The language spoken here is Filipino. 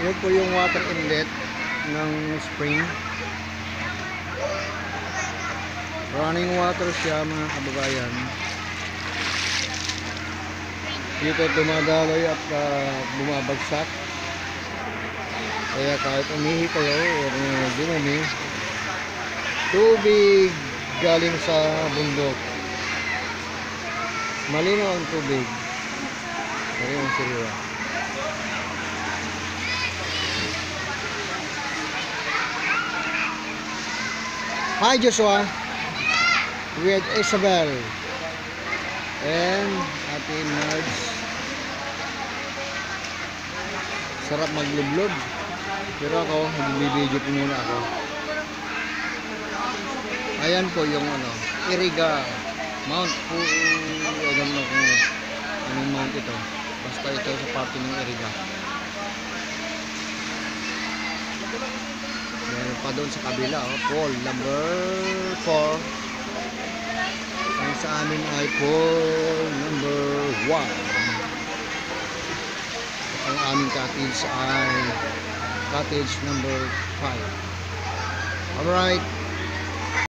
Ito po yung water inlet ng spring. Running water siya mga kababayan. Dito dumadaloy at bumabagsak. Kaya kahit umihi kayo o dumumi, tubig galing sa bundok. Malinaw ang tubig. Malinaw ang siriwa. Hi Joshua, with Isabel and Ate Marge. Sarap maglublob, pero ako magbibideo po muna ako. Ayan po yung Iriga Mount po. Alam na kung anong mount ito, basta ito sa parte ng Iriga. Meron pa doon sa kabila, pool number 4. Ang sa amin ay pool number 1. Ang aming cottage ay cottage number 5. Alright.